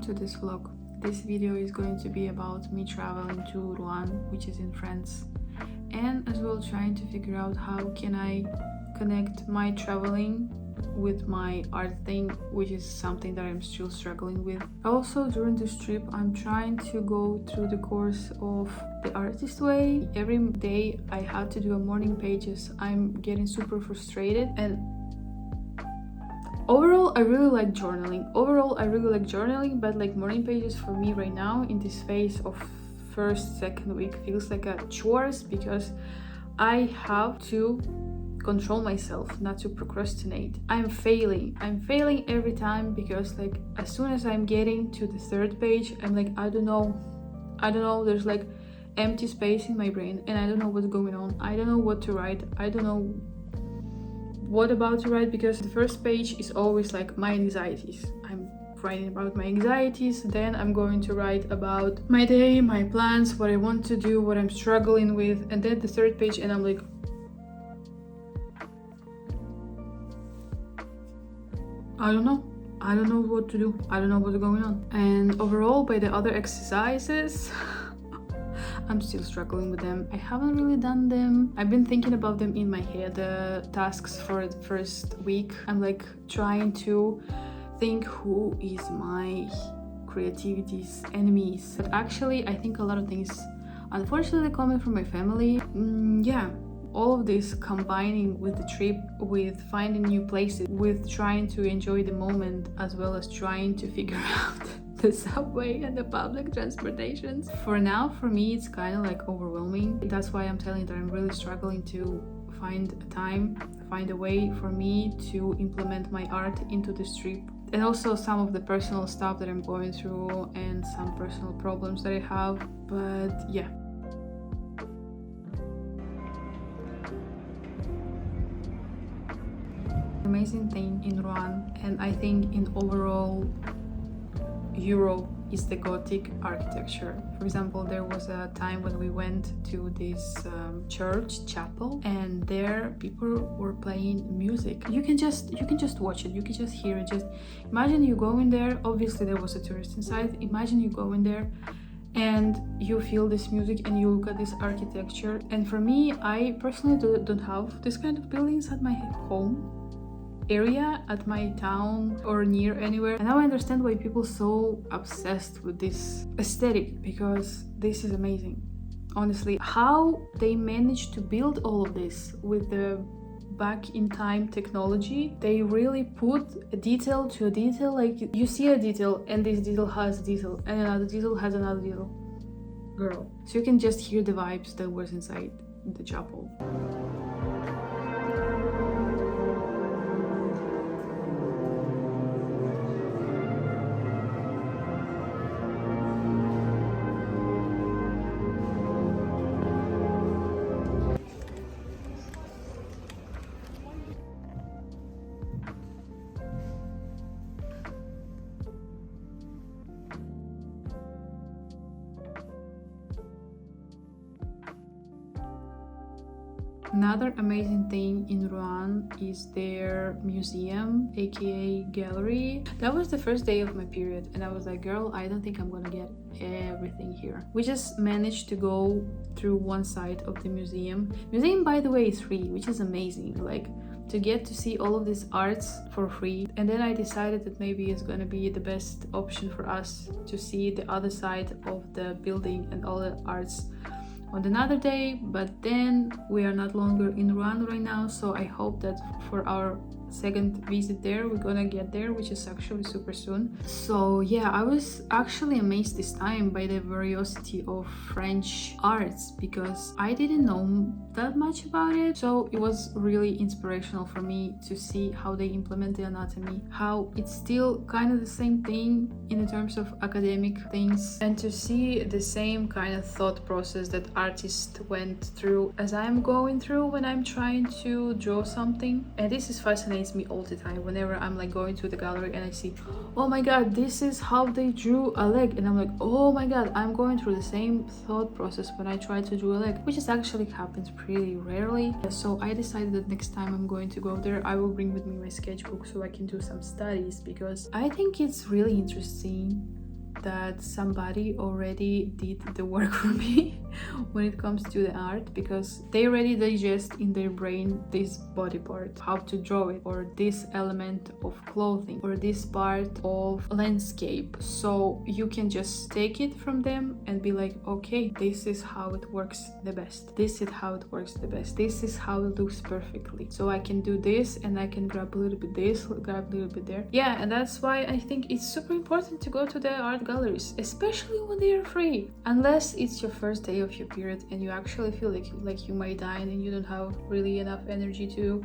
to this vlog. This video is going to be about me traveling to Rouen, which is in France, and as well trying to figure out how can I connect my traveling with my art thing, which is something that I'm still struggling with. Also, during this trip, I'm trying to go through the course of the artist way. Every day I have to do a morning pages. I'm getting super frustrated, and overall I really like journaling. But like morning pages for me right now in this phase of second week feels like a chores, because I have to control myself not to procrastinate. I'm failing every time, because like as soon as I'm getting to the third page, I'm like, I don't know, there's like empty space in my brain and I don't know what's going on. I don't know what to write. I don't know what about to write, because the first page is always like my anxieties. I'm writing about my anxieties, then I'm going to write about my day, my plans, what I want to do, what I'm struggling with, and then the third page and I'm like, I don't know what to do. I don't know what's going on. And overall, by the other exercises, I'm still struggling with them. I haven't really done them. I've been thinking about them in my head, the tasks for the first week. I'm like trying to think who is my creativity's enemies. But actually, I think a lot of things, unfortunately, coming from my family. All of this combining with the trip, with finding new places, with trying to enjoy the moment, as well as trying to figure out the subway and the public transportations. For now, for me, it's kind of like overwhelming. That's why I'm telling you that I'm really struggling to find a time, find a way for me to implement my art into this trip. And also some of the personal stuff that I'm going through and some personal problems that I have. But yeah. Amazing thing in Rouen, and I think in overall Europe, is the Gothic architecture. For example, there was a time when we went to this chapel, and there people were playing music. You can just watch it, you can just hear it. Just imagine you go in there. Obviously there was a tourist inside. Imagine you go in there and you feel this music and you look at this architecture. And for me, I personally don't have this kind of buildings at my home area, at my town, or near anywhere. And now I understand why people are so obsessed with this aesthetic, because this is amazing. Honestly, how they managed to build all of this with the back in time technology. They really put a detail to a detail. Like you see a detail and this detail has a detail and another detail has another detail. Girl. So you can just hear the vibes that was inside the chapel. Another amazing thing in Rouen is their museum, aka gallery. That was the first day of my period, and I was like, girl, I don't think I'm gonna get everything here. We just managed to go through one side of the museum. Museum, by the way, is free, which is amazing. Like, to get to see all of these arts for free. And then I decided that maybe it's gonna be the best option for us to see the other side of the building and all the arts on another day. But then we are not longer in Rouen right now, so I hope that for our second visit there we're gonna get there, which is actually super soon. So yeah, I was actually amazed this time by the variety of French arts, because I didn't know that much about it. So it was really inspirational for me to see how they implement the anatomy, how it's still kind of the same thing in terms of academic things, and to see the same kind of thought process that artists went through as I'm going through when I'm trying to draw something. And this is fascinating me all the time whenever I'm like going to the gallery and I see, oh my god, this is how they drew a leg, and I'm like, oh my god, I'm going through the same thought process when I try to draw a leg, which is actually happens pretty rarely. So I decided that next time I'm going to go there, I will bring with me my sketchbook so I can do some studies, because I think it's really interesting that somebody already did the work for me when it comes to the art, because they already digest in their brain this body part, how to draw it, or this element of clothing, or this part of landscape. So you can just take it from them and be like, okay, this is how it works the best. This is how it works the best. This is how it looks perfectly. So I can do this, and I can grab a little bit this, grab a little bit there. Yeah, and that's why I think it's super important to go to the art galleries, especially when they are free. Unless it's your first day of your period and you actually feel like you might die and you don't have really enough energy to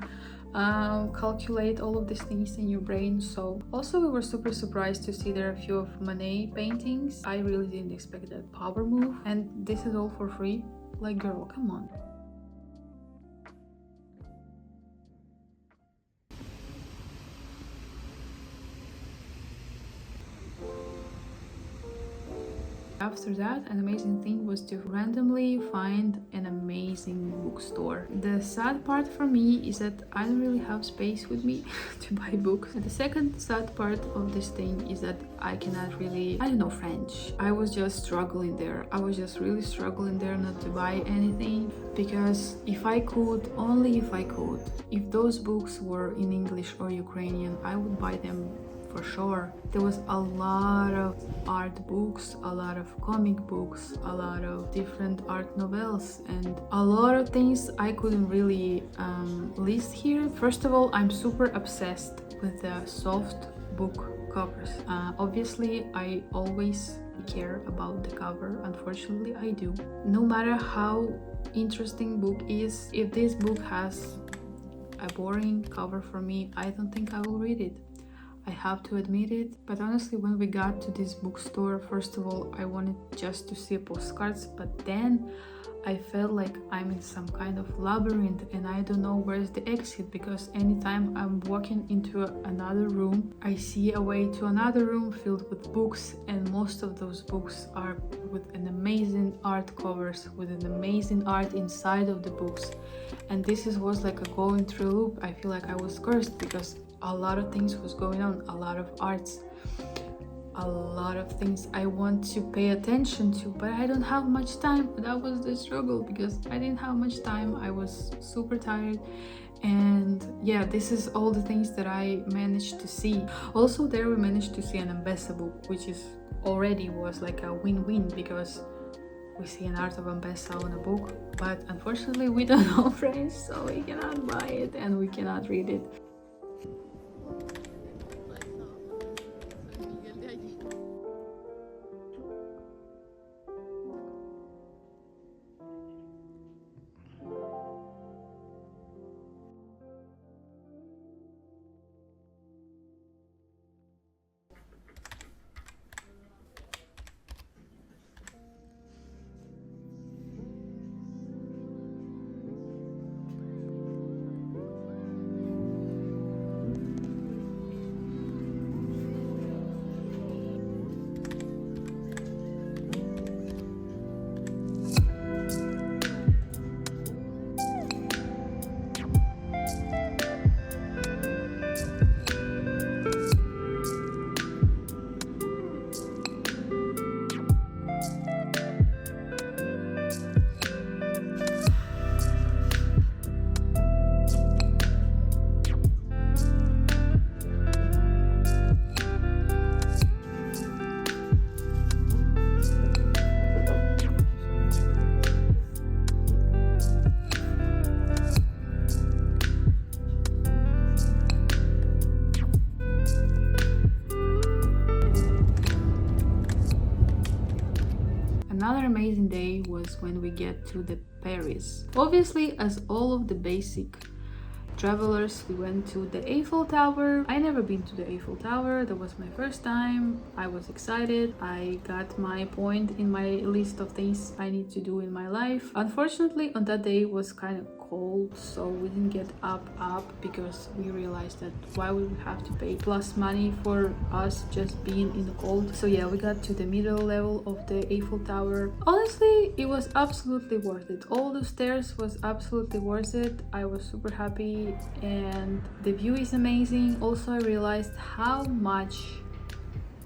calculate all of these things in your brain. So also we were super surprised to see there are a few of Monet paintings. I really didn't expect that power move, and this is all for free. Like, girl, come on. After that, an amazing thing was to randomly find an amazing bookstore. The sad part for me is that I don't really have space with me to buy books. And the second sad part of this thing is that I cannot really, I don't know French. I was just struggling there. I was just really struggling there not to buy anything, because if I could, only if I could, if those books were in English or Ukrainian, I would buy them for sure. There was a lot of art books, a lot of comic books, a lot of different art novels, and a lot of things I couldn't really list here. First of all, I'm super obsessed with the soft book covers. Obviously, I always care about the cover. Unfortunately, I do. No matter how interesting book is, if this book has a boring cover for me, I don't think I will read it. I have to admit it. But honestly, when we got to this bookstore, first of all, I wanted just to see postcards, but then I felt like I'm in some kind of labyrinth and I don't know where's the exit, because anytime I'm walking into another room, I see a way to another room filled with books, and most of those books are with an amazing art covers, with an amazing art inside of the books. And this was like a going through loop. I feel like I was cursed, because a lot of things was going on, a lot of arts, a lot of things I want to pay attention to, but I don't have much time. That was the struggle, because I didn't have much time. I was super tired, and yeah, this is all the things that I managed to see. Also, there we managed to see an Ambessa book, which is already was like a win-win, because we see an art of Ambessa on a book, but unfortunately we don't know French, so we cannot buy it and we cannot read it. Another amazing day was when we get to the Paris. Obviously, as all of the basic travelers, we went to the Eiffel Tower. I never been to the Eiffel Tower. That was my first time. I was excited. I got my point in my list of things I need to do in my life. Unfortunately, on that day it was kind of cold, so we didn't get up because we realized that why would we have to pay plus money for us just being in the cold. So yeah, we got to the middle level of the Eiffel Tower. Honestly, it was absolutely worth it. All the stairs was absolutely worth it. I was super happy and the view is amazing. Also, I realized how much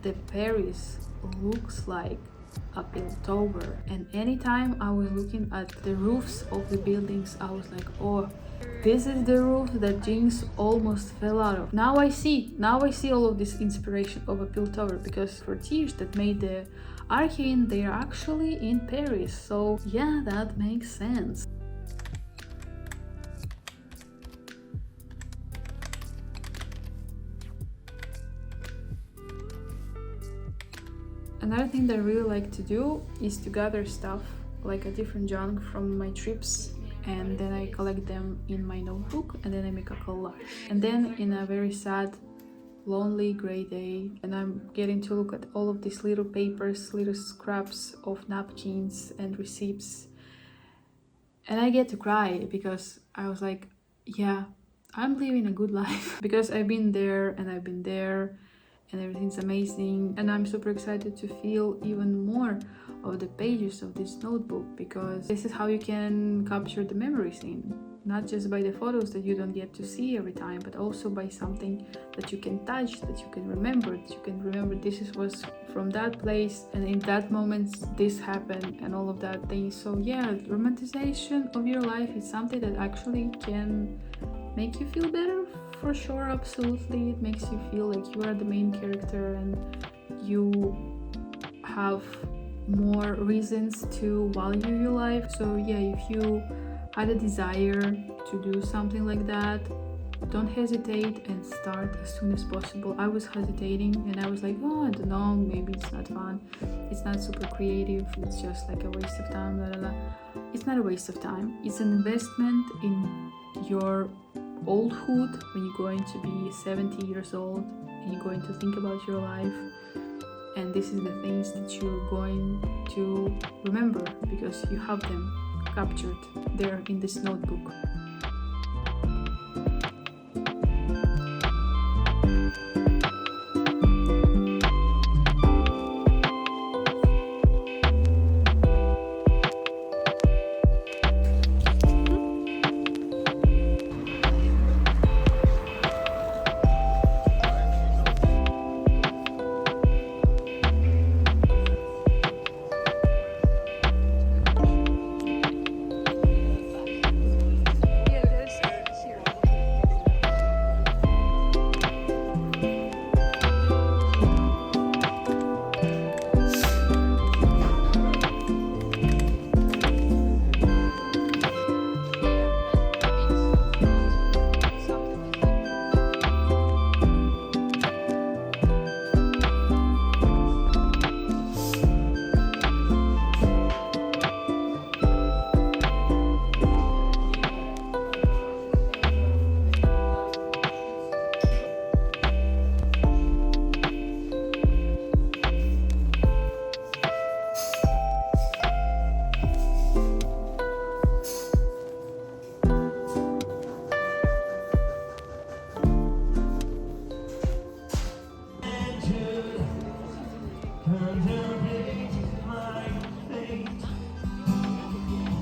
the Paris looks like a Piltover. And anytime I was looking at the roofs of the buildings, I was like, oh, this is the roof that Jinx almost fell out of. Now I see all of this inspiration of a Piltover, because for Tiers that made the Arcane, they are actually in Paris. So yeah, that makes sense. Another thing that I really like to do is to gather stuff, like a different junk from my trips, and then I collect them in my notebook, and then I make a collage. And then in a very sad, lonely gray day, and I'm getting to look at all of these little papers, little scraps of napkins and receipts, and I get to cry, because I was like, yeah, I'm living a good life. Because I've been there and I've been there, and everything's amazing, and I'm super excited to feel even more of the pages of this notebook, because this is how you can capture the memories in, not just by the photos that you don't get to see every time, but also by something that you can touch, that you can remember, this was from that place, and in that moment this happened, and all of that things. So yeah, romanticization of your life is something that actually can make you feel better, for sure, absolutely. It makes you feel like you are the main character and you have more reasons to value your life. So yeah, if you had a desire to do something like that, don't hesitate and start as soon as possible. I was hesitating and I was like, oh, I don't know, maybe it's not fun, it's not super creative, it's just like a waste of time, blah, blah, blah. It's not a waste of time, it's an investment in your oldhood, when you're going to be 70 years old and you're going to think about your life, and this is the things that you're going to remember because you have them captured there in this notebook.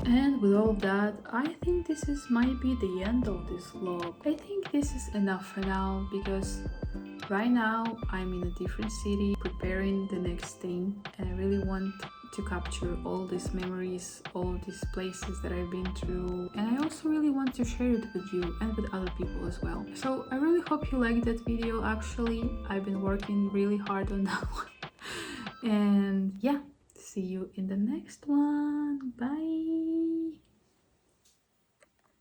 And with all of that, I think might be the end of this vlog. I think this is enough for now, because right now I'm in a different city preparing the next thing, and I really want to capture all these memories, all these places that I've been through, and I also really want to share it with you and with other people as well. So I really hope you liked that video. Actually, I've been working really hard on that one. And yeah, see you in the next one. Bye.